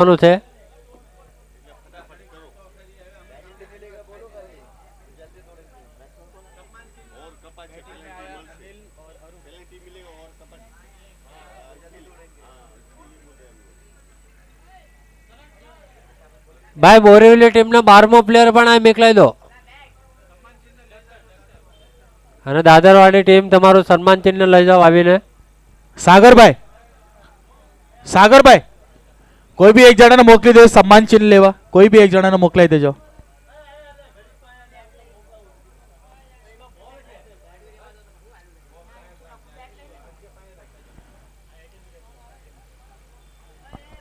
છે ભાઈ બોરીવલી ટીમનો 12મો પ્લેયર પણ આ મોકલાઈ દો અને દાદરવાડી ટીમ તમારું સન્માન ચિહ્ન લઈ જાઓ આવીને સાગરભાઈ સાગરભાઈ કોઈ બી એક જણાને મોકલી દેજો સન્માન ચિહ્ન લેવા કોઈ બી એક જણાને મોકલાઈ દેજો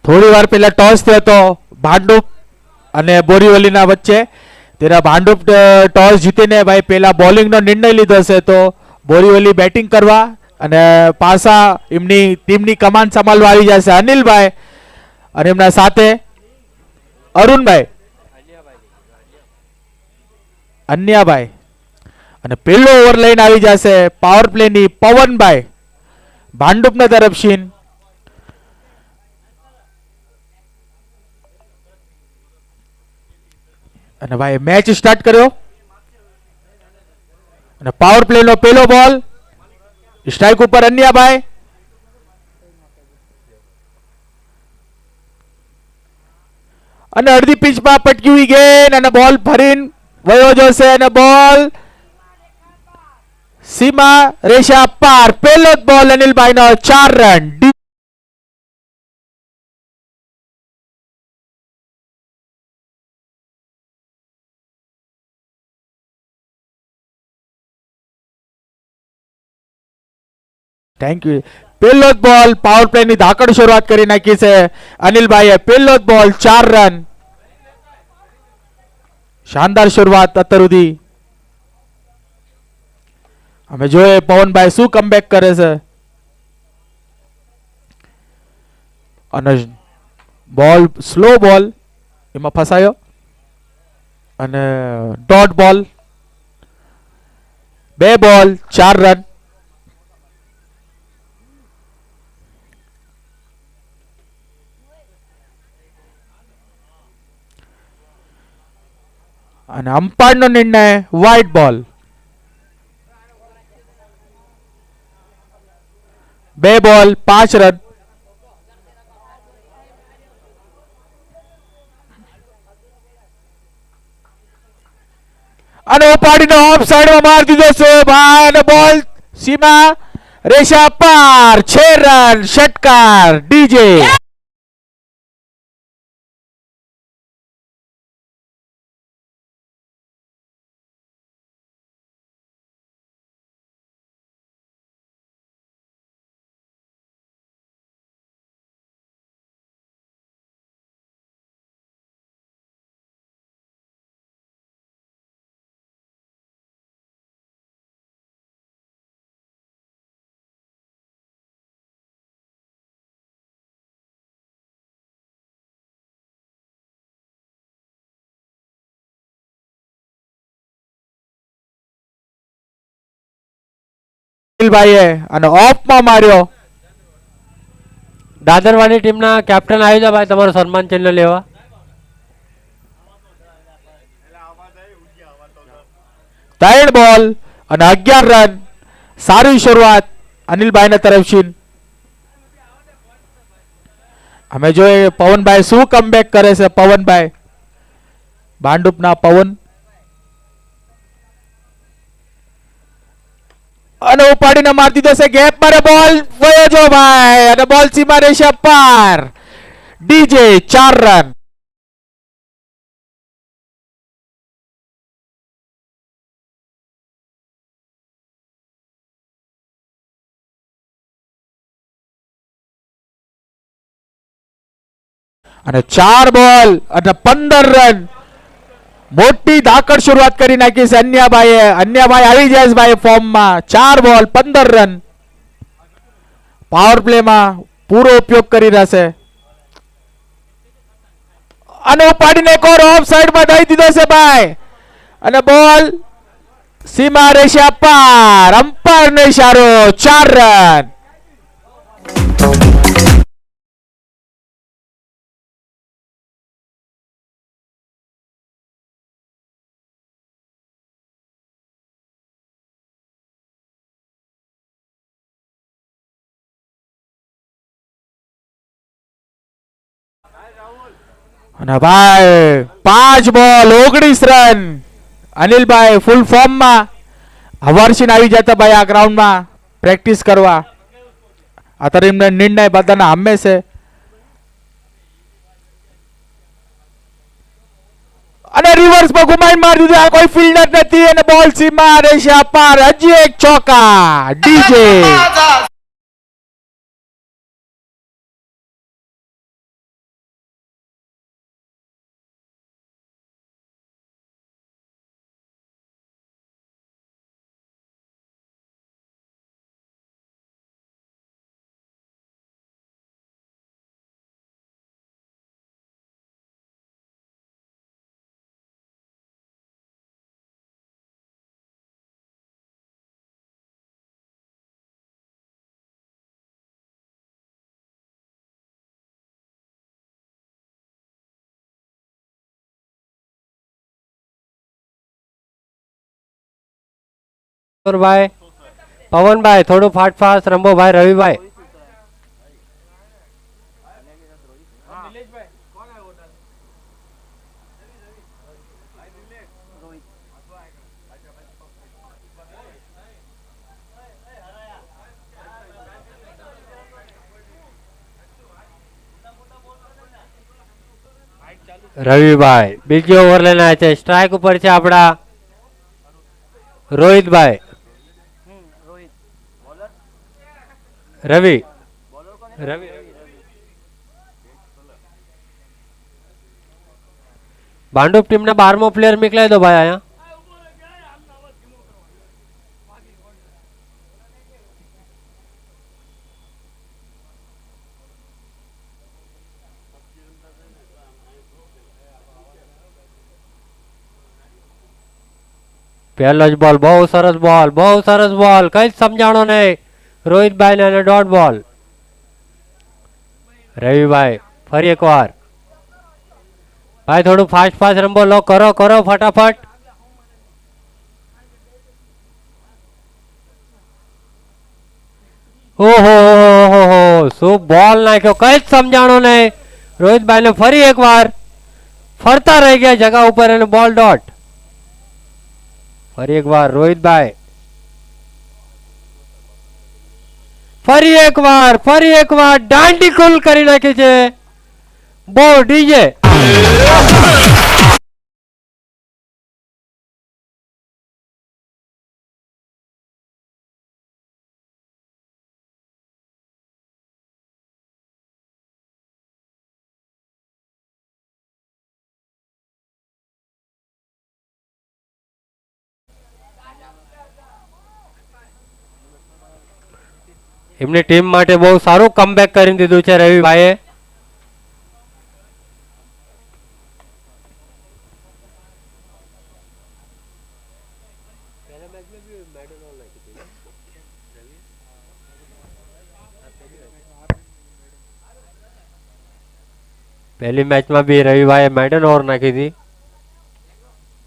થોડી વાર પહેલા ટોસ થયો હતો ભાંડુપ અને બોરીવલીના વચ્ચે તેના ભાંડુપ ટોસ જીતીને ભાઈ પહેલા બોલિંગનો નિર્ણય લીધો છે તો બોરીવલી બેટિંગ કરવા અને પાછા એમની ટીમની કમાન સંભાળવા આવી જશે અનિલભાઈ અને એમના સાથે અરુણભાઈ અન્યાભાઈ અને પહેલો ઓવર લઈને આવી જશે પાવર પ્લેની પવનભાઈ ભાંડુપના તરફથી અને ભાઈ મેચ સ્ટાર્ટ કર્યો અને પાવર પ્લે નો પહેલો બોલ સ્ટ્રાઇક ઉપર અન્યાભાઈ અને અડધી પિચમાં પટકી ગઈ અને બોલ ફરીને વયો જશે અને બોલ સીમા રેશા પાર પહેલો જ બોલ અનિલભાઈ નો 4 રન થેન્ક યુ પહેલો જ બોલ પાવર પ્લે ની ધાકડ શરૂઆત કરી નાખી છે અનિલભાઈએ પહેલો જ બોલ 4 રન શાનદાર શરૂઆત અત્યાર સુધી અમે જોઈએ પવનભાઈ શું કમબેક કરે છે અને બોલ સ્લો બોલ એમાં ફસાયો અને ડોટ બોલ 2 બોલ 4 રન અને અંપાયરનો નિર્ણય વ્હાઇટ બોલ 2 બોલ 5 રન અને ઉપાડીને ઓફ સાઈડમાં મારી દીધો છે ભાઈ અને બોલ સીમા રેશા પાર 6 રન ષટકાર ડીજે ભાઈએ અને ઓફમાં માર્યો દાદરવાડી ટીમના કેપ્ટન આવી જાઓ ભાઈ તમારું સન્માન ચિહ્ન લેવા 3 બોલ અને 11 રન સારી શરૂઆત અનિલભાઈના તરફથી અમે જોઈએ પવનભાઈ શું કમબેક કરે છે પવનભાઈ ભાંડુપના પવન અને ઉપાડીને મારી દીધો છે ગેપ મારે બોલ વયો જો ભાઈ અને બોલ સીમા રેશા પાર ડીજે 4 રન અને 4 બોલ અને 15 રન મોટી ધાકડ શરૂઆત કરી નાખી છે અન્યાભાઈ આવી જાય ભાઈ ફોર્મમાં 4 બોલ 15 રન પાવર પ્લે માં પૂરો ઉપયોગ કરી રહ્યા છે અને ઉપાડીને એક ઓર ઓફ સાઈડ માં દઈ દીધો છે ભાઈ અને બોલ સીમા રેશા પાર અંપાયર નો ઇશારો 4 રન અને ભાઈ 5 બોલ 19 રન. અનિલભાઈ ફૂલ ફોર્મમાં હવારસીન આવી જતા ભાઈ આ ગ્રાઉન્ડમાં પ્રેક્ટિસ કરવા. અત્યારે એમને નિર્ણય બધાના સામે છે. અને રિવર્સમાં ગુમાઈ મારી દીધું. આ કોઈ ફિલ્ડર નથી અને બોલ સીમા રહેશે અપાર. હજી એક ચોકા ડીજે. ભાઈ પવનભાઈ થોડું ફાસ્ટ રંભોભાઈ રવિભાઈ. રવિભાઈ બીજી ઓવર લઈને આવ્યા છે. સ્ટ્રાઇક ઉપર છે આપણા રોહિતભાઈ. રવિ રવિ ભાંડુપ ટીમને 12મો પ્લેયર મોકલાઈ દો ભાઈ અહીંયા. પહેલો જ બોલ બહુ સરસ બોલ કઈ જ સમજાણો નહીં રોહિતભાઈ ને અને ડોટ બોલ. રવિભાઈ ફરી એકવાર ભાઈ થોડું ફાસ્ટ રમો લો કરો ફટાફટ. ઓહો શું બોલ નાખ્યો કઈ જ સમજાણો નહીં રોહિતભાઈ ને. ફરી એકવાર ફરતા રહી ગયા જગા ઉપર અને બોલ ડોટ. ફરી એકવાર રોહિતભાઈ ફરી એકવાર દાંડી કુલ કરી નાખી છે. બહુ ડીજે. એમની ટીમ માટે બહુ સારું કમબેક કરી દીધું છે રવિભાઈએ. પહેલી મેચમાં બી રવિભાઈએ મેડન ઓવર નાખી હતી.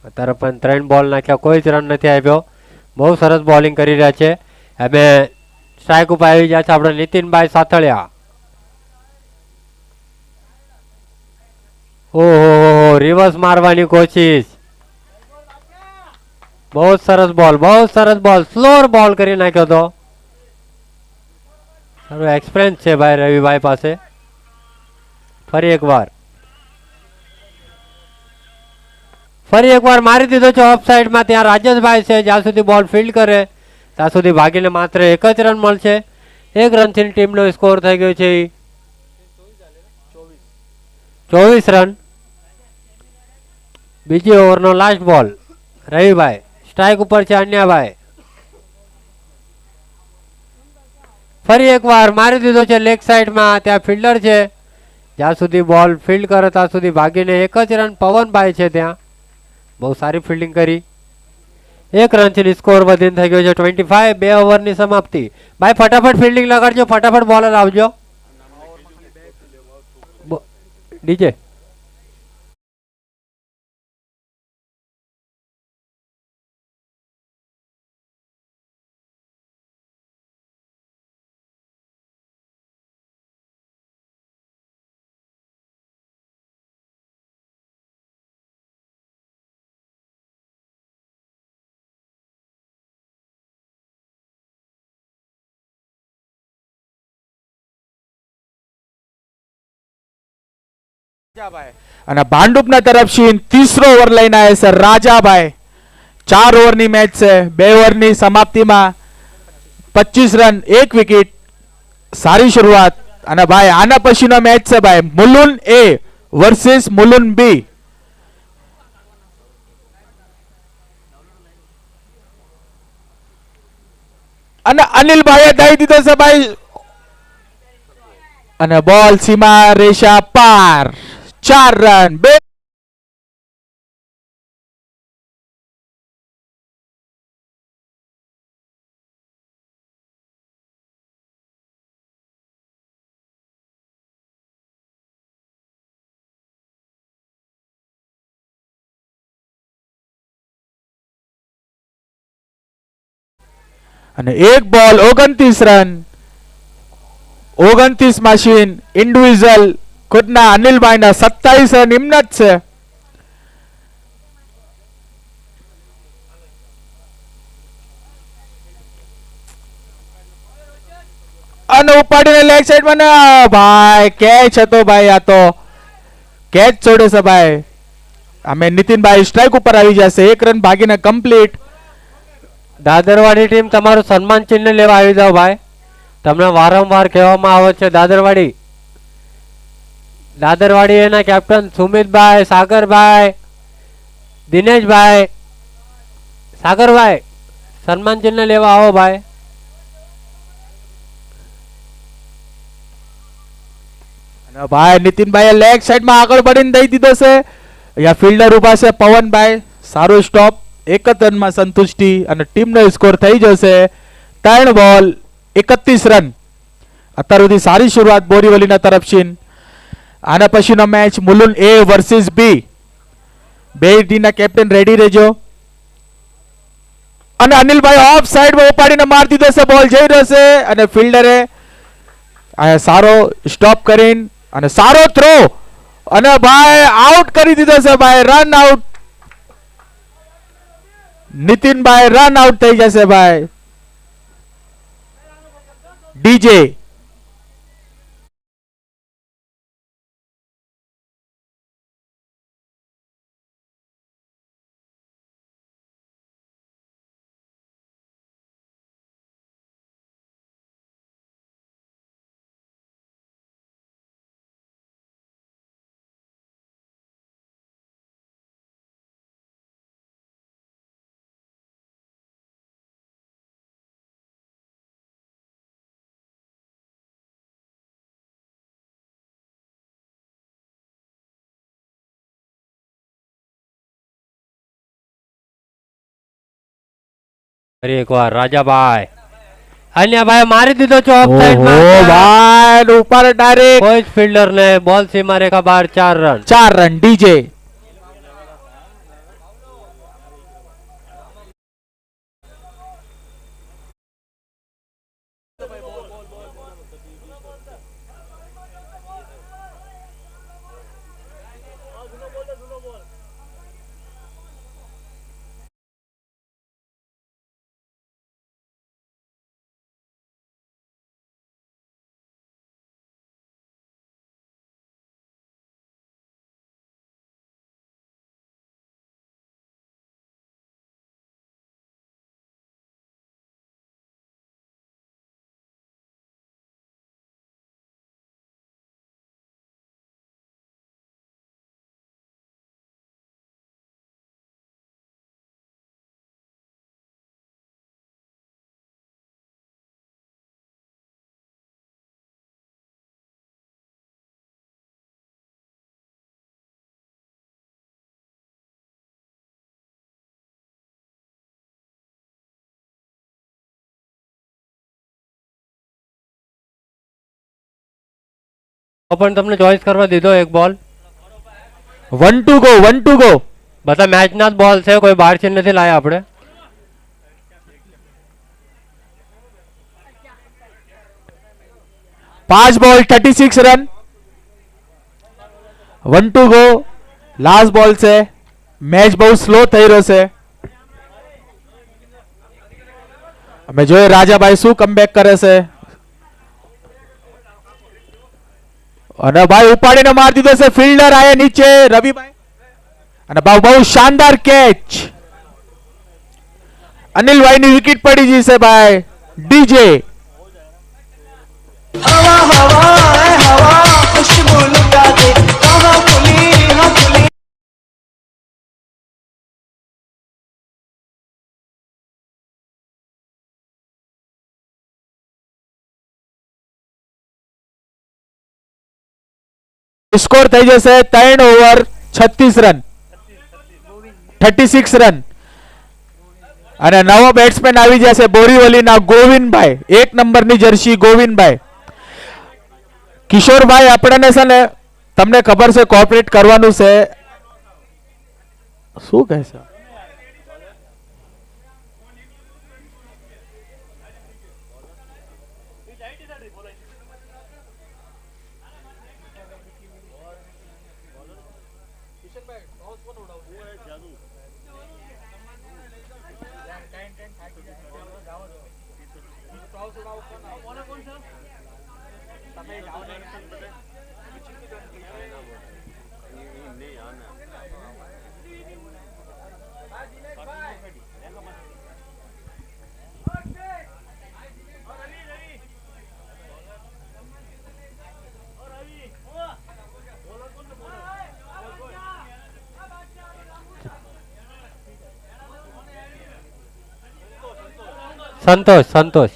અત્યારે પણ 3 બોલ નાખ્યા કોઈ જ રન નથી આવ્યો. બહુ સરસ બોલિંગ કરી રહ્યા છે. અમે સ્ટ્રાઇક ઉપર આવી ગયા છે આપણે નીતિનભાઈ સાથળિયા. ઓહો રિવર્સ મારવાની કોશિશ. બહુ સરસ બોલ સ્લોર બોલ કરી નાખ્યો તો. સારું એક્સપિરિયન્સ છે ભાઈ રવિભાઈ પાસે. ફરી એકવાર મારી દીધો છે ઓફ સાઈડમાં. ત્યાં રાજેશભાઈ છે જ્યાં સુધી બોલ ફિલ્ડ કરે ત્યાં સુધી ભાગીને માત્ર 1 જ રન મળશે. 1 રનથી ટીમનો સ્કોર થઈ ગયો છે 24 રન. બીજી ઓવરનો લાસ્ટ બોલ. રવિભાઈ સ્ટ્રાઇક ઉપર છે અન્યાભાઈ. ફરી એકવાર મારી દીધો છે લેગ સાઈડમાં. ત્યાં ફિલ્ડર છે જ્યાં સુધી બોલ ફિલ્ડ કરે ત્યાં સુધી ભાગીને 1 જ રન. પવનભાઈ છે ત્યાં બહુ સારી ફિલ્ડિંગ કરી. 1 રનથી સ્કોર વધીને થઈ ગયો છે 25. 2 ઓવરની સમાપ્તિ. ભાઈ ફટાફટ ફિલ્ડિંગ લગાડજો ફટાફટ બોલર આવજો ડીજે. અને ભાંડુપના તરફથી ત્રીસો ઓવર લઈને આવે છે રાજાભાઈ. 4 ઓવરની મેચ છે. 2 ઓવરની સમાપ્તિમાં 25 રન 1 વિકેટ. સારી શરૂઆત. અને ભાઈ આના પછીનો મેચ છે ભાઈ મુલુન એ વર્સિસ મુલુન બી. અને અનિલભાઈએ દઈ દીધો છે ભાઈ. અને બોલ સીમા રેખા પાર. 4 રન 2. અને એક બોલ 29 રન. 29 મશીન ઇન્ડિવિજ્યુઅલ ખુદના અનિલભાઈના 27 રન હિંમત છે. અને ઉપાડીને લેગ સાઈડમાં ને ભાઈ કેચ હતો ભાઈ. આ તો કેચ છોડે છે ભાઈ. અમે નીતિનભાઈ સ્ટ્રાઇક ઉપર આવી જશે. 1 રન ભાગીને કમ્પ્લીટ. દાદરવાડી ટીમ તમારું સન્માન ચિહ્ન લેવા આવી જાઓ ભાઈ. તમને વારંવાર કહેવામાં આવે છે દાદરવાડી એના કેપ્ટન સુમિતભાઈ, સાગરભાઈ, દિનેશભાઈ, સાગરભાઈ સન્માન ચિહ્ન લેવા આવો ભાઈ. અને ભાઈ નીતિનભાઈએ લેગ સાઈડમાં આગળ बढ़ીને દઈ દીધો છે. અહીંયા ફિલ્ડર ઉભા છે પવનભાઈ. સારો સ્ટોપ. 1 જ રનમાં સંતુષ્ટિ અને ટીમનો સ્કોર થઈ જશે 3 બોલ 31 રન. અત્યાર સુધી સારી શરૂઆત બોરીવલીના તરફથી. આના પછીનો મેચ મુલુન એ વર્સિસ બી. બે ટીમના કેપ્ટન રેડી રહેજો. અને અનિલભાઈ ઓફ સાઈડમાં ઉપાડીને માર દીધો છે. બોલ જઈ રહ્યો છે અને ફિલ્ડરે સારો સ્ટોપ કરીને અને સારો થ્રો અને ભાઈ આઉટ કરી દીધો છે ભાઈ. Run out. Nitinbhai run out થઈ જશે ભાઈ. ડીજે ફરી એકવાર રાજાભાઈ. અન્યભાઈ મારી દીધો છે ઓફ ઓહો સાઈડમાં. ભાઈ ઉપર ડાયરેક્ટ. કોઈ જ ફિલ્ડર ને બોલ સીમા રેખા બહાર. 4 રન. 4 run DJ. પણ તમને ચોઈસ કરવા દીધો એક બોલ. 1 ટુ ગો 1 ટુ ગો. બધા મેચના જ બોલ છે. કોઈ બહારથી નથી લાયા આપણે. પાંચ બોલ 36 રન. 1 to go. લાસ્ટ બોલ છે. મેચ બહુ સ્લો થઈ રહ્યો છે. અમે જોઈએ રાજાભાઈ શું કમબેક કરે છે. અને ભાઈ ઉપાડીને મારી દીધો છે ફિલ્ડર આયા નીચે રવિભાઈ અને બહુ શાનદાર કેચ અનિલભાઈ ની વિકેટ પડી ગઈ છે ભાઈ ડીજે हवा हवा है हवा खुशबू लुटा दे कहाँ खुली हाँ खुली સ્કોર થઈ જશે 3 ઓવર 36 રન 36 રન અને નવો બેટ્સમેન આવી જશે બોરીવલીના ગોવિંદભાઈ 1 નંબરની જર્સી ગોવિંદભાઈ કિશોરભાઈ આપણને છે ને તમને ખબર છે કોઓપરેટ કરવાનું છે શું કહે છે संतोष संतोष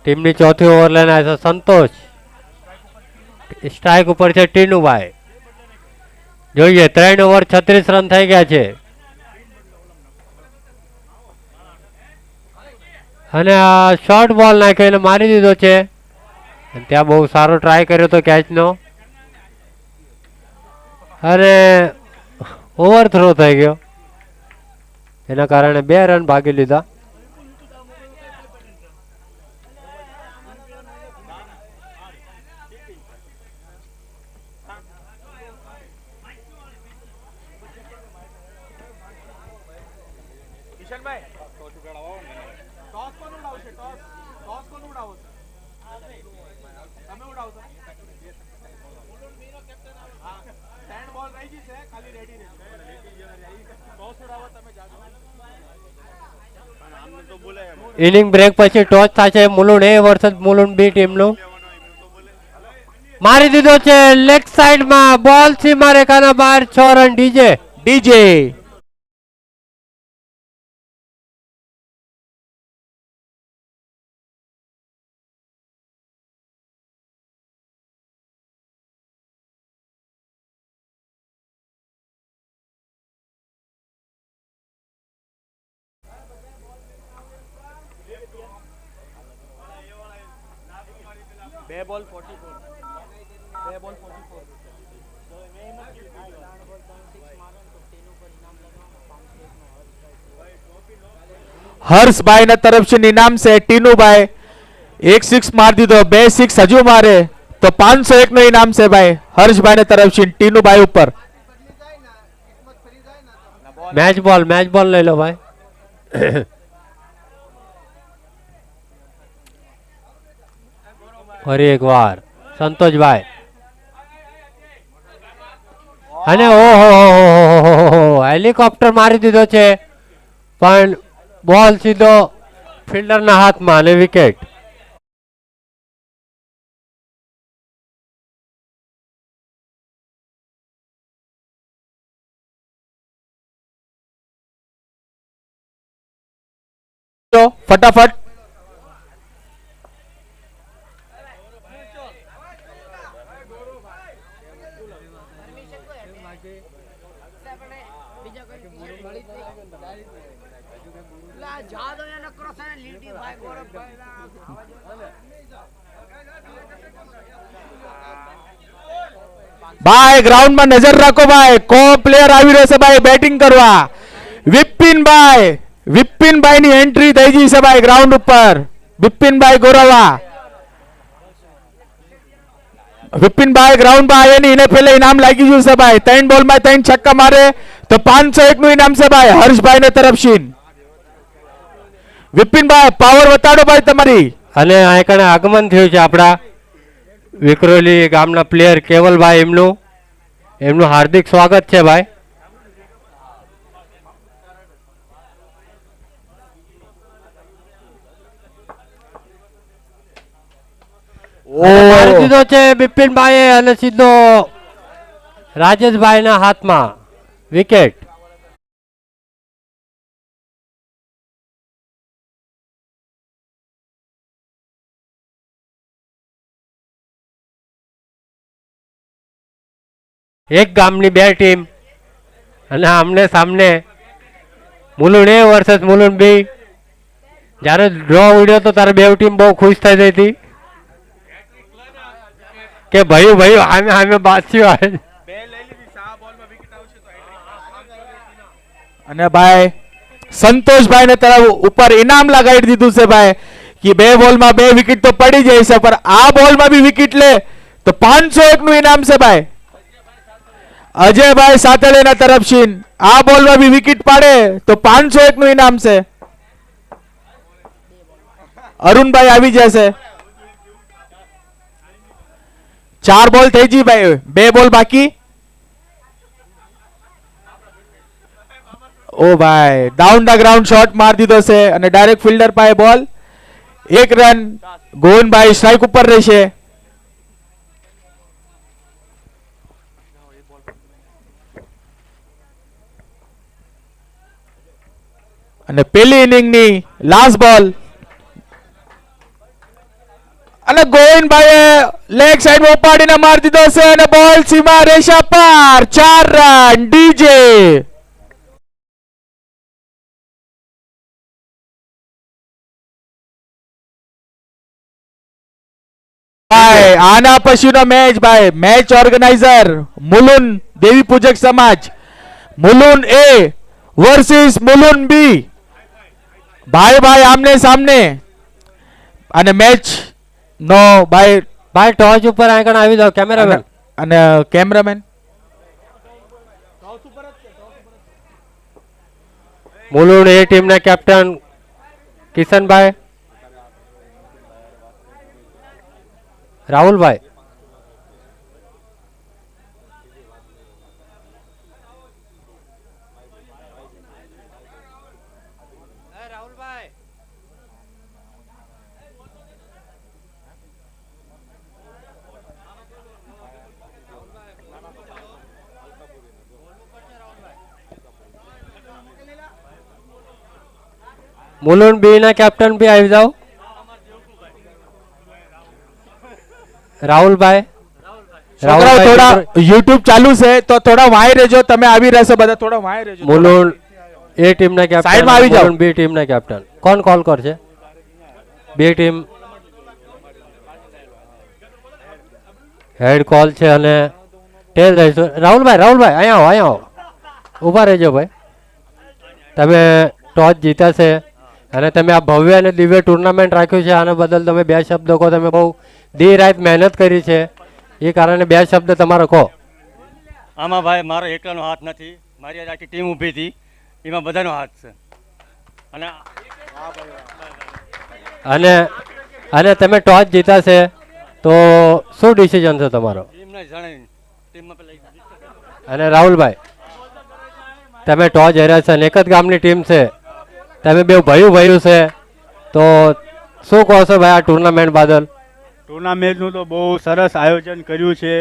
ટીમની ચોથી ઓવર લઈને આવ્યા છે સંતોષ સ્ટ્રાઇક ઉપર છે ટીનુભાઈ જોઈએ 3 ઓવર 36 રન થઈ ગયા છે અને આ શોર્ટ બોલ નાખીને મારી દીધો છે ત્યાં બહુ સારો ટ્રાય કર્યો તો કેચનો અને ઓવરથ્રો થઈ ગયો એના કારણે 2 રન ભાગી લીધા ઇનિંગ બ્રેક પછી ટોચ થશે મુલુંડ એ વર્સેસ મુલુંડ બી ટીમનું મારી દીધો છે લેગ સાઈડમાં બોલ સીમા રેખાના બહાર 6 રન ડીજે ડીજે हर्षभाई ना तरफ से इनाम से टीनू भाई 1 6 मार दी तो 2 6 हजू मारे तो 501 नो इनाम से भाई हर्षभाई ने तरफ से टीनू भाई ऊपर मैच बॉल ले लो भाई और एक बार संतोष भाई અને ઓહો હેલિકોપ્ટર મારી દીધો છે પણ બોલ સીધો ફિલ્ડરના હાથમાં અને વિકેટ फटाफट भाई ग्राउंड में नजर रखो भाई को प्लेयर આવી રહ્યો છે ભાઈ બેટિંગ કરવા વિપિનભાઈ ની એન્ટ્રી થઈ ગઈ છે ભાઈ ગ્રાઉન્ડ ઉપર વિપિનભાઈ ગોરવા વિપિનભાઈ ગ્રાઉન્ડ પર આયા ની એને પહેલે ઇનામ લાગી ગયું છે ભાઈ 3 બોલ માં 3 છક્કા મારે તો 501 નું ઇનામ છે ભાઈ હર્ષભાઈ ને તરફથી વિપિનભાઈ પાવર બતાડો ભાઈ તમારી અને અહીં કણે આગમન થયું છે આપણા વિક્રોલી ગામના પ્લેયર કેવલભાઈ એમનું હાર્દિક સ્વાગત છે ભાઈ. મારી દીધો છે બિપિનભાઈ અને સીધો રાજેશભાઈના હાથમાં વિકેટ. એક ગામની બે ટીમ અને આમને સામને મુલુંડ એ વર્સેસ મુલુંડ બી. જ્યારે ડ્રો ઉડ્યો તો ત્યારે બે ટીમ બહુ ખુશ થઈ ગઈ હતી કે ભાઈ ભાઈ આમે બાસ્યું આવે. અને ભાઈ સંતોષભાઈ ને તરફ ઉપર ઇનામ લગાડી દીધું છે ભાઈ કે બે બોલમાં બે વિકેટ તો પડી જાય છે, પણ આ બોલમાં બી વિકેટ લે તો 501 નું ઇનામ છે ભાઈ. અજયભાઈ સાતળેના તરફથી આ બોલમાં બી વિકેટ પાડે તો 501 નું ઇનામ છે. અરુણભાઈ આવી જશે. 4 બોલ થઈ ગઈ ભાઈ, 2 બોલ બાકી. ઓ ભાઈ ડાઉન ધ ગ્રાઉન્ડ શોટ માર દીધો છે અને ડાયરેક્ટ ફિલ્ડર પાસે બોલ. 1 રન. ગોવિંદભાઈ સ્ટ્રાઇક ઉપર રહેશે. અને પેલી ઇનિંગની લાસ્ટ બોલ અને ગોવિંદભાઈએ લેગ સાઈડમાં ઉપાડીને માર દીધો છે અને બોલ સીમા રેખા પાર. 4 રન. ડીજે ભાઈ આના પછીનો મેચ ભાઈ, મેચ ઓર્ગેનાઇઝર મુલુંડ દેવી પૂજક સમાજ, મુલુંડ એ વર્સિસ મુલુંડ બી. ભાઈ ભાઈ આમને સામને. અને મેચ નો ભાઈ ભાઈ ટોચ ઉપર આગળ આવી જાવ કેમેરામેન અને કેમેરામેન. મુલુંડ એ ટીમના કેપ્ટન કિશનભાઈ, રાહુલભાઈ. મુલુંડ બી ના કેપ્ટન બી આવી જાઓ. રાહુલભાઈ. છોકરાઓ થોડા YouTube ચાલુ છે તો થોડા વાય રહેજો. તમે આવી રહેશો બધા, થોડા વાય રહેજો. મુલુંડ એ ટીમના કેપ્ટન, સાઈડમાં આવી જાઓ. મુલુંડ બી ટીમના કેપ્ટન. કોણ કોલ કરશે? બે ટીમ હેડ કોલ છે અને ટેલ રહીશું. રાહુલભાઈ અહીંયા આવો ઊભા રહેજો ભાઈ. તમે ટોચ જીત્યા છે અને તમે આ ભવ્ય અને દિવ્ય ટુર્નામેન્ટ રાખ્યું છે, આના બદલ તમે 2 શબ્દ કહો. તમે બહુ દી રાત મહેનત કરી છે, એ કારણે 2 શબ્દ તમારો કહો. આમાં ભાઈ મારો એકલાનો હાથ નથી, મારી આખી ટીમ ઊભી હતી, એમાં બધાનો હાથ છે. અને અને તમે ટોચ જીત્યા છે તો શું ડિસિઝન છે તમારો? ટીમને જણાવી ટીમમાં પેલા. અને રાહુલભાઈ, તમે ટોચ હાર્યા છે અને એક જ ગામની ટીમ છે, તમે બે ભયું છે, તો શું કહો છો ભાઈ આ ટુર્નામેન્ટ બદલ? ટુર્નામેન્ટનું તો બહુ સરસ આયોજન કર્યું છે.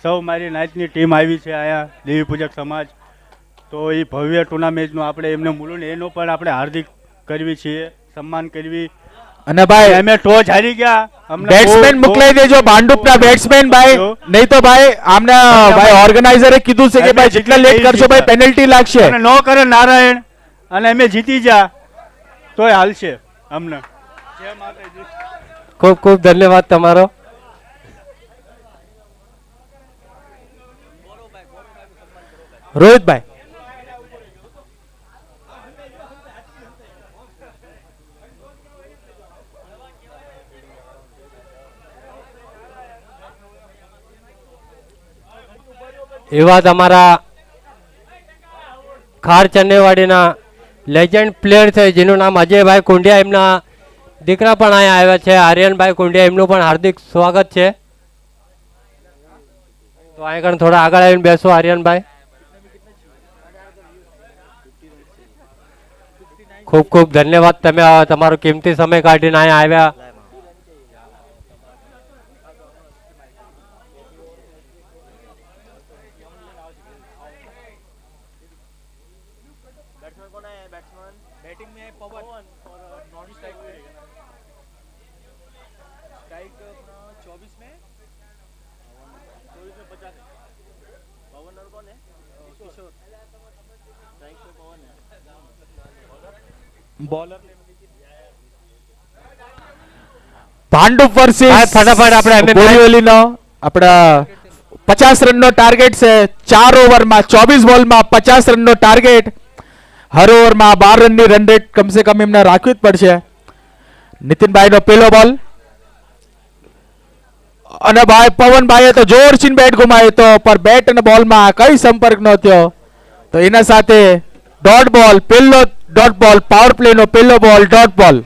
સૌ મારી નાચની ટીમ આવી છે અહીંયા દેવી પૂજક સમાજ. તો એ ભવ્ય ટુર્નામેન્ટનું આપણે એમને મુલુંડ એનો પણ આપણે હાર્દિક કરવી છીએ, સન્માન કરવી. અને ભાઈ અમે ટોચ હારી ગયા. બેટ્સમેન મોકલાઈ દેજો, ભાંડુપના બેટ્સમેન ભાઈ. નહીં તો ભાઈ આમને ભાઈ ઓર્ગેનાઇઝરે કીધું છે કે ભાઈ જેટલા લેટ કરશો ભાઈ પેનલ્ટી લાગશે. અને નો કરે નારાયણ અને અમે જીતી જા તોય હાલશે અમને. જય માતાજી. ખૂબ ખૂબ ધન્યવાદ તમારો. રોહિતભાઈ એવા તમારા ખાર ચન્નેવાડીના લેજેન્ડ પ્લેયર છે જેનું નામ અજયભાઈ કુંડિયા, એમના દીકરા પણ અહીંયા આવ્યા છે, આર્યનભાઈ કુંડિયા, એમનું પણ હાર્દિક સ્વાગત છે. તો અહીં કણ થોડા આગળ આવીને બેસો આર્યનભાઈ. ખૂબ ખૂબ ધન્યવાદ, તમે તમારો કિંમતી સમય કાઢીને અહીંયા આવ્યા. ભાંડુપ વર્સિસ હા, ફટાફટ આપણે એમ એમ બોરીવલીનો આપણા 50 રનનો ટાર્ગેટ છે. 4 ઓવરમાં 24 બોલમાં 50 રનનો ટાર્ગેટ. હર ઓવરમાં 12 રનની રન રેટ કમસે કમ એમને રાખવી જ પડશે. નીતિનભાઈનો પહેલો બોલ અને ભાઈ પવનભાઈએ તો જોરથી બેટ ગુમાવ્યો તો, પર બેટ અને બોલમાં કઈ સંપર્ક ન થયો. તો એના સાથે ડોટ બોલ, પહેલો ડોટ બોલ, પાવર પ્લેનો પહેલો બોલ ડોટ બોલ.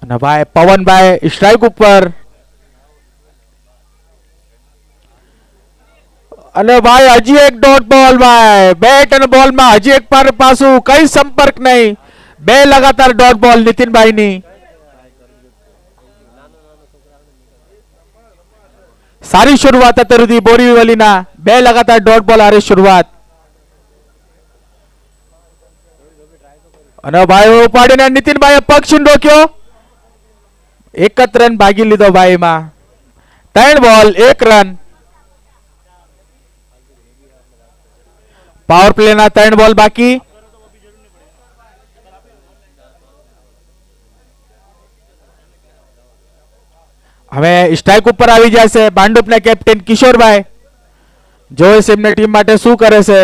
અને ભાઈ પવનભાઈ સ્ટ્રાઇક ઉપર અને ભાઈ હજી એક ડોટ બોલ. ભાઈ બેટ અને બોલમાં હજી એક પર પાછું કઈ સંપર્ક નહીં. 2 લગાતાર ડોટ બોલ નીતિનભાઈની. સારી શરૂઆત અત્યાર સુધી બોરીવલીના. 2 લગાતાર ડોટ બોલ હારે શરૂઆત. અને ભાઈ ઉપાડીને નીતિનભાઈએ પક્ષ રોક્યો. 1 જ રન ભાગી લીધો ભાઈમાં. 3 બોલ 1 રન. પાવર પ્લે ના 3 બોલ બાકી. હવે સ્ટ્રાઇક ઉપર આવી જશે ભાંડુપના કેપ્ટન કિશોરભાઈ. જોઈશ એમને ટીમ માટે શું કરે છે.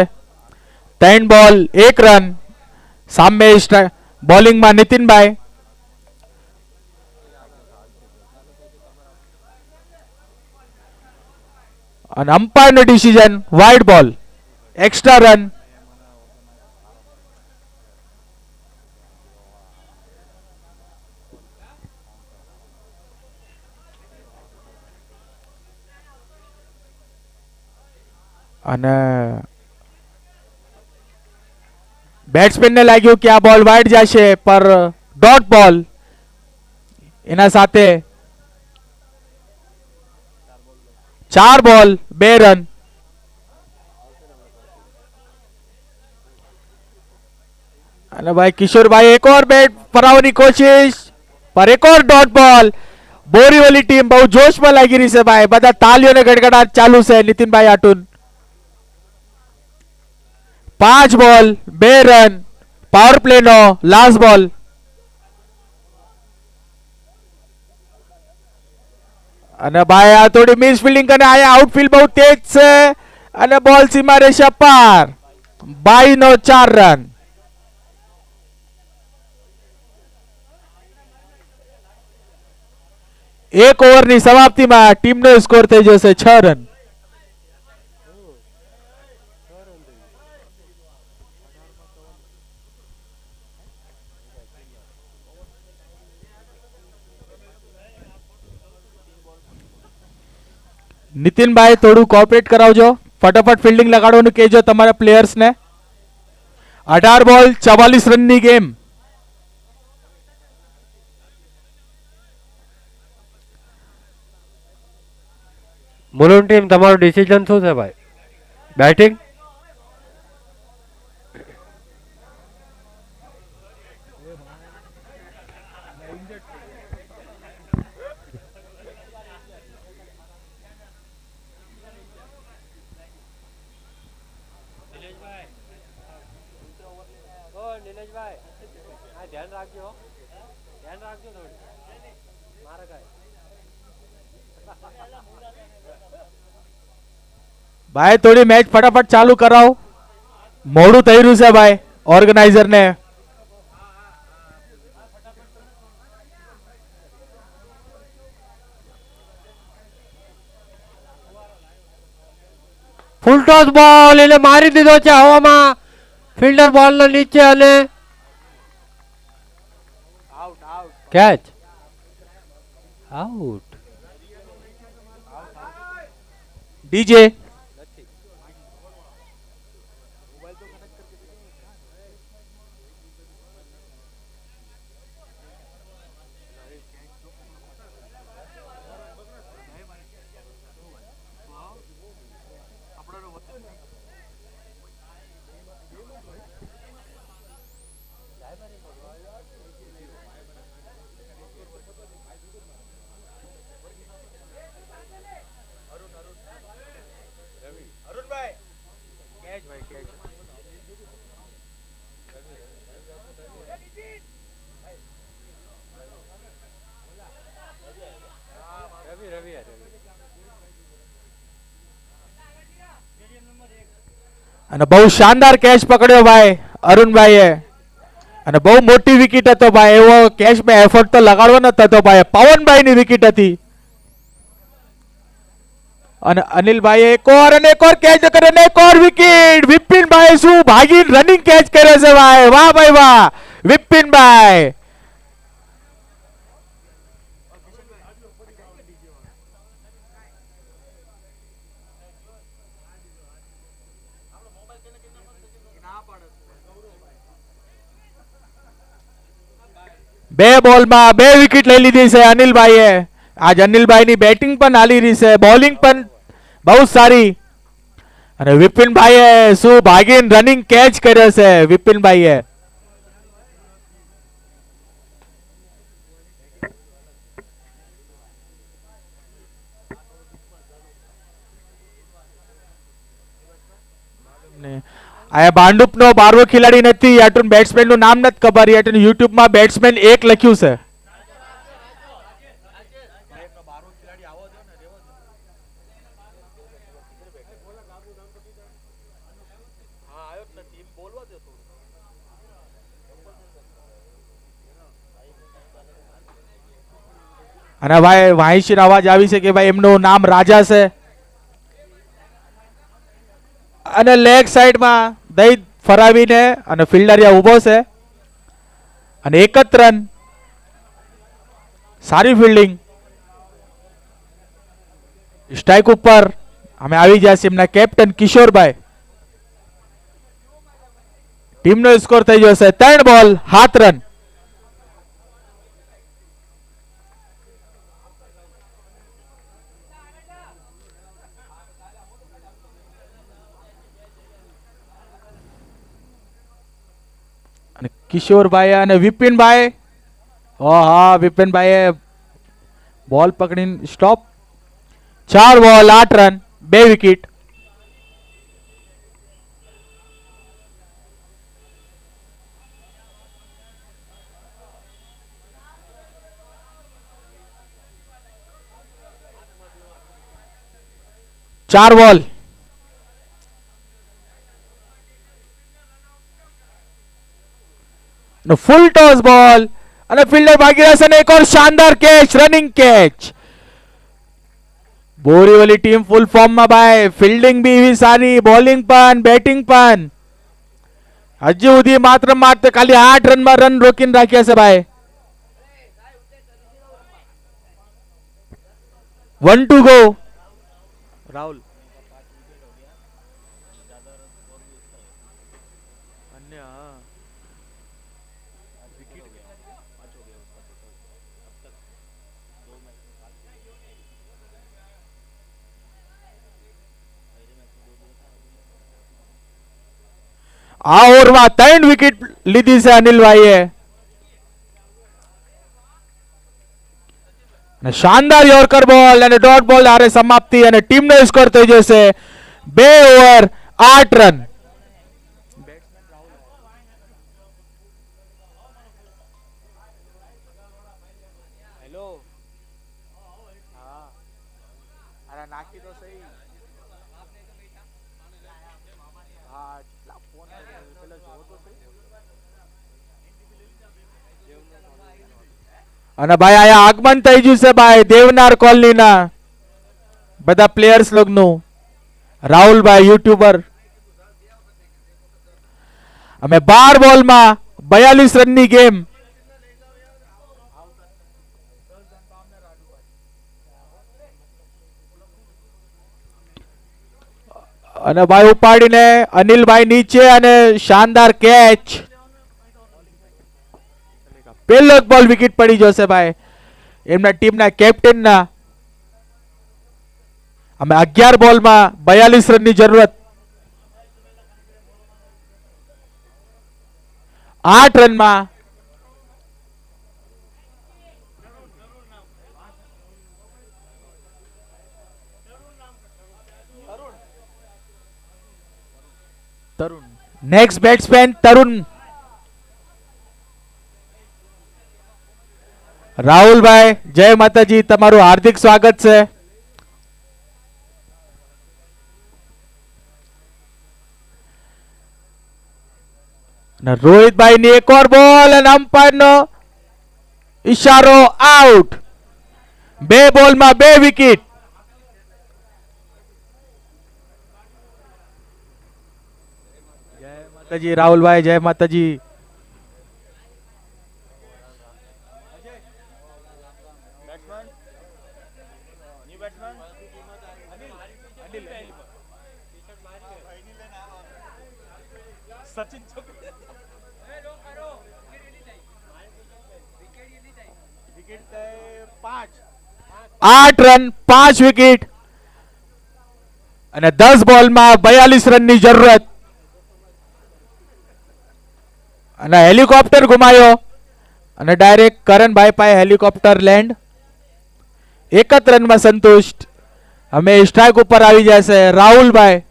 3 બોલ 1 રન. સામે બોલિંગમાં નીતિનભાઈ. અને અમ્પાયરનો ડિસિઝન વાઇડ બોલ, એક્સ્ટ્રા રન. અને બેટ્સમેનને લાગ્યું કે આ બોલ વાઇડ જશે, પર ડોટ બોલ. એના સાથે 4 બોલ 2 રન. અને ભાઈ કિશોરભાઈ એક ઓર બેટ ફરાવવાની કોશિશ, પર એક ઓર ડોટ બોલ. બોરીવલી ટીમ બહુ જોશમાં લાગી રહી છે ભાઈ. બધા તાલીઓને ગડગડાટ ચાલુ છે નીતિનભાઈ આટુન. 5 બોલ 2 રન. પાવર પ્લે નો લાસ્ટ બોલ. અને ભાઈ આ થોડી મિસ ફિલ્ડિંગ અને આયા આઉટફિલ્ડ બહુ તેજ છે અને બોલ સીમા રેખા પાર. 22 નો 4 રન. એક ઓવરની સમાપ્તિમાં ટીમનો સ્કોર થઈ જશે 6 રન. નીતિનભાઈ થોડું કોઓપરેટ કરાવજો. ફટાફટ ફિલ્ડિંગ લગાડવાનું કહેજો તમારા પ્લેયર્સને. 18 બોલ 44 રનની ગેમ. મુલુંડ ટીમ, તમારું ડિસિઝન શું છે ભાઈ? બેટિંગ? ભાઈ થોડી મેચ ફટાફટ ચાલુ કરાવો. મોડું થઈ રહ્યું છે ભાઈ ઓર્ગેનાઇઝર ને. ફૂલ ટોસ બોલ એટલે મારી દીધો છે હવામાં ફિલ્ડર બોલના નીચે અને કેચ આઉટ. ડીજે અને બહુ શાનદાર કેચ પકડ્યો ભાઈ અરુણભાઈએ અને બહુ મોટી વિકેટ હતો ભાઈ. એવો કેચ મેં એફર્ટ તો લગાડવો નતો થતો ભાઈ. પવનભાઈની વિકેટ હતી અને અનિલભાઈએ એક ઓર કેચ કર્યો અને એક ઓર વિકેટ. વિપિનભાઈ શું ભાગી રનિંગ કેચ કર્યો છે ભાઈ. વાહ ભાઈ વાહ વિપિનભાઈ. બે બોલમાં 2 વિકેટ લઈ લીધી છે અનિલભાઈએ. આજ અનિલભાઈની બેટિંગ પણ હાલી રહી છે, બોલિંગ પણ બહુ સારી. અને વિપિનભાઈએ શું ભાગીને રનિંગ કેચ કર્યો છે વિપિનભાઈએ. આ ભાંડુપનો 12વો ખેલાડી નથી. યાટુન બેટ્સમેન નું નામ નથી ખબર. યાટુન યુટ્યુબ માં બેટ્સમેન 1 લખ્યું છે. અને ભાઈ વાહિશીર અવાજ આવી છે કે ભાઈ એમનું નામ રાજા છે. અને લેગ સાઈડમાં દહીં ફરાવીને અને ફિલ્ડરિયા ઊભો છે અને 1 જ રન. સારી ફિલ્ડિંગ. સ્ટ્રાઇક ઉપર અમે આવી ગયા છે એમના કેપ્ટન કિશોરભાઈ. ટીમનો સ્કોર થઈ જશે 3 બોલ 7 રન. અને કિશોરભાઈ અને વિપિનભાઈ. હા વિપિનભાઈએ બોલ પકડીને સ્ટોપ. 4 બોલ 8 રન 2 વિકેટ. ચાર બોલ. ફૂલ ટોસ બોલ અને ફિલ્ડર ભાગી રહ્યા છે અને એક ઓર શાનદાર catch, running catch. Borivali team full ફોર્મમાં ભાઈ. ફિલ્ડિંગ બી એવી સારી, બોલિંગ પણ, બેટિંગ પણ. હજી સુધી માત્ર ખાલી 8 રનમાં રન રોકીને રાખ્યા છે ભાઈ. 1 to go. રાહુલ આ ઓવરમાં 3 વિકેટ લીધી છે અનિલભાઈએ. શાનદાર યોર્કર બોલ અને ડોટ બોલ હારે સમાપ્તિ અને ટીમનો સ્કોર થઈ જશે 2 ઓવર 8 રન. અને ભાઈ આયા આગમન થઈ ગયું છે ભાઈ દેવનાર કોલોનીના બધા પ્લેયર્સ લોગનું. રાહુલભાઈ યુટ્યુબર. અમે 12 બોલમાં 42 રનની ગેમ. અને ભાઈ ઉપાડીને અનિલભાઈ નીચે અને શાનદાર કેચ. પહેલો જ બોલ વિકેટ પડી જશે ભાઈ એમના ટીમના કેપ્ટનના. અમે 11 બોલમાં 42 રનની જરૂરત. 8 રનમાં તરુણ. નેક્સ્ટ બેટ્સમેન તરુણ. રાહુલભાઈ જય માતાજી, તમારું હાર્દિક સ્વાગત છે. રોહિતભાઈ ની એક ઓર બોલ અને અમ્પાયર નો ઈશારો આઉટ. 2 બોલમાં 2 વિકેટ. જય માતાજી રાહુલભાઈ, જય માતાજી. આઠ રન 5 વિકેટ અને 10 બોલમાં 42 રનની જરૂરત. અને હેલિકોપ્ટર ગુમાયો અને ડાયરેક્ટ કરણભાઈ પાસે હેલિકોપ્ટર લેન્ડ. 1 જ રનમાં સંતુષ્ટ. અમે સ્ટ્રાઇક ઉપર આવી જશે રાહુલભાઈ.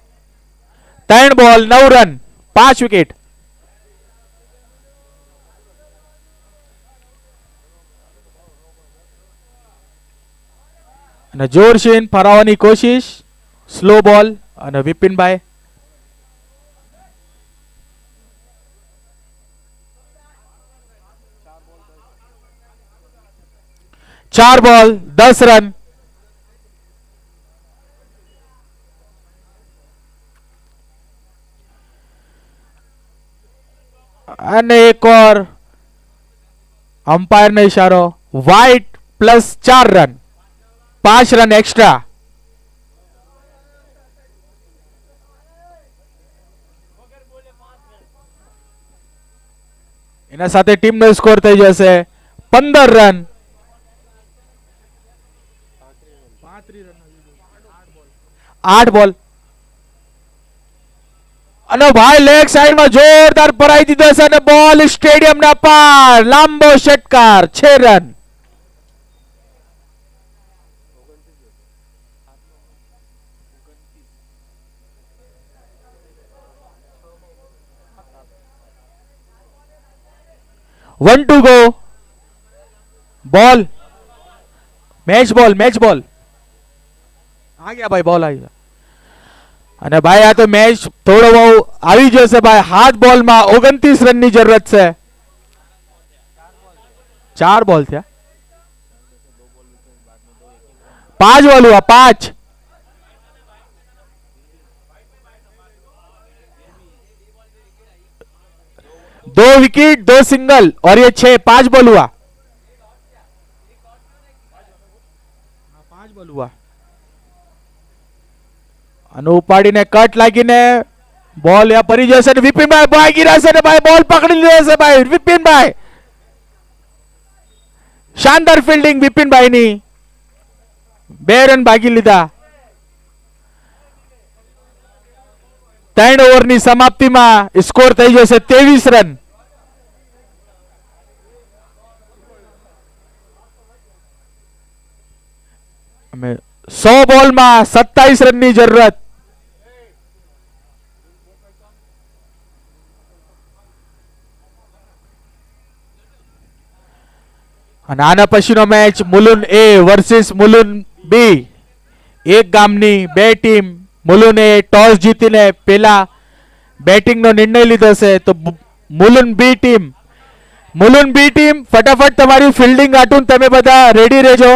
3 બોલ 9 રન 5 વિકેટ. અને જોરશીન ફરાવવાની કોશિશ. સ્લો બોલ અને વિપિનભાઈ. ચાર બોલ 10 રન. અને એક ઓર अंपायर ने इशारो. White plus 4 run, 5 run extra. એના સાથે ટીમનો સ્કોર થઈ જશે 15 રન. 8 બોલ અને ભાઈ લેગ સાઈડ માં જોરદાર ભરાઈ દીધો છે અને બોલ સ્ટેડિયમ ના પાર. લાંબો ષટકાર 6 run. One two go. Ball match ball आ गया भाई, बॉल आ गया. અને ભાઈ આ તો મેચ થોડો બહુ આવી જશે ભાઈ. 7 બોલમાં 29 રનની જરૂરત છે. 4 બોલ થયા. 5 બોલ हुआ 5. दो विकेट 2 सिंगल और ये 5 बॉल हुआ. 5 बॉल हुआ. અને ઉપાડીને કટ લાગીને બોલ યા પડી જશે ને વિપિનભાઈ ભાગી રહેશે ને ભાઈ બોલ પકડી લેશે ભાઈ વિપિનભાઈ. શાનદાર ફિલ્ડિંગ વિપિનભાઈની. 2 રન ભાગી લીધા. 3 ઓવરની સમાપ્તિમાં સ્કોર થઈ જશે 23 રન. અમે 100 બોલમાં 27 રનની જરૂરત. અને આના પછીનો મેચ મુલુન એ વર્સિસ મુલુન બી. એક ગામની 2 ટીમ. મુલુને ટોસ જીતીને પેલા બેટિંગનો નિર્ણય લીધો છે તો મુલુન બી ટીમ ફટાફટ તમારી ફિલ્ડિંગ આટું તમે બધા રેડી રહેજો.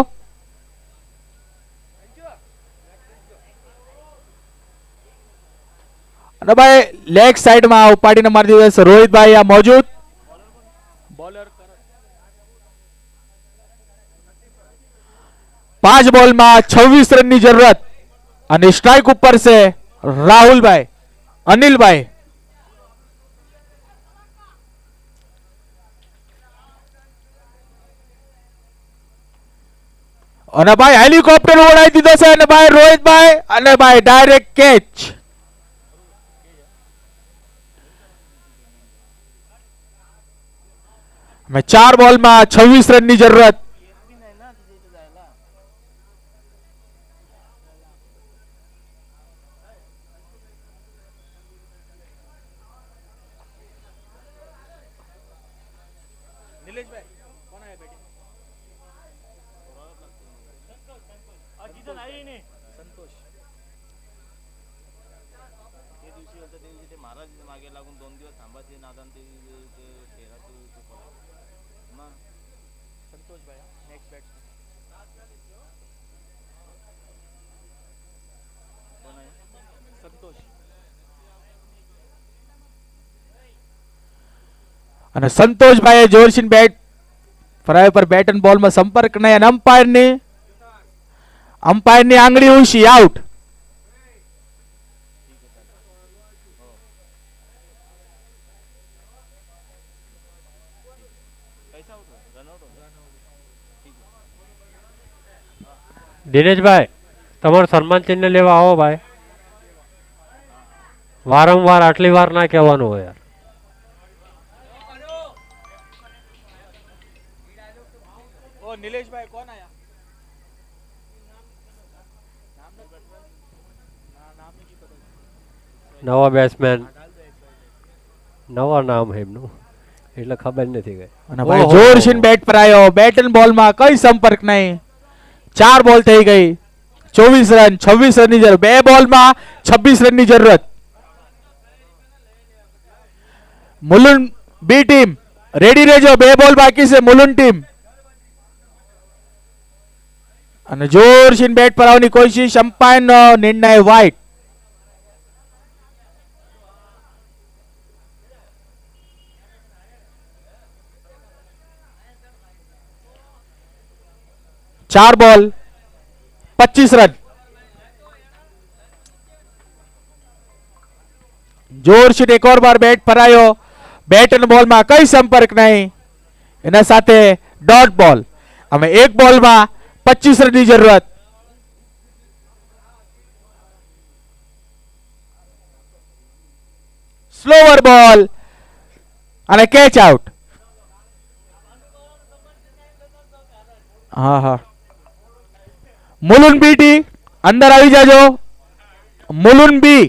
અને ભાઈ લેગ સાઈડમાં ઉપાડીને મારી દીધો છે રોહિતભાઈ આ મોજૂદ. બોલર 5 બોલમાં 26 રનની જરૂરત અને સ્ટ્રાઇક ઉપર છે રાહુલભાઈ અનિલભાઈ. અને ભાઈ હેલિકોપ્ટર ઉડાવી દીધો છે અને ભાઈ રોહિતભાઈ અને ભાઈ ડાયરેક્ટ કેચ. અમે 4 બોલમાં 26 રનની જરૂરત. અને સંતોષભાઈએ જોરશીન બેટ ફરાય પર બેટ અને બોલમાં સંપર્ક નહીં અને અમ્પાયરની આંગળી ઊંચી આઉટ. દિનેશભાઈ તમારું સન્માન ચિહ્ન લેવા આવો ભાઈ. વારંવાર આટલી વાર ના કહેવાનું હોય યાર. નિલેશભાઈ કોણ આયા? નવા બેટ્સમેન નવા નામ હે એમનું એટલે ખબર નથી ગઈ. અને ભાઈ જોરશીન બેટ પર આવ્યો. બેટ અને બોલમાં કઈ સંપર્ક નહીં. 4 બોલ થઈ ગઈ. 24 રન 26 રનની જરૂર. 2 બોલમાં 26 રનની જરૂરત. મુલુંડ બી ટીમ રેડી રહેજો. 2 બોલ બાકી છે મુલુંડ ટીમ. અને જોરશીન બેટ પર આવવાની કોશિશ. અમ્પાયરનો નિર્ણય વાઇડ. ચાર બોલ 25 રન. જોરશીન એક ઓર બાર બેટ ફરાયો. બેટ અને બોલમાં કઈ સંપર્ક નહીં. એના સાથે ડોટ બોલ. અમે 1 બોલમાં 25 રનની જરૂરત. સ્લોવર બોલ અને કેચ આઉટ. હા હા મુલુંડ બી ટી અંદર આવી જાજો. મુલુંડ બી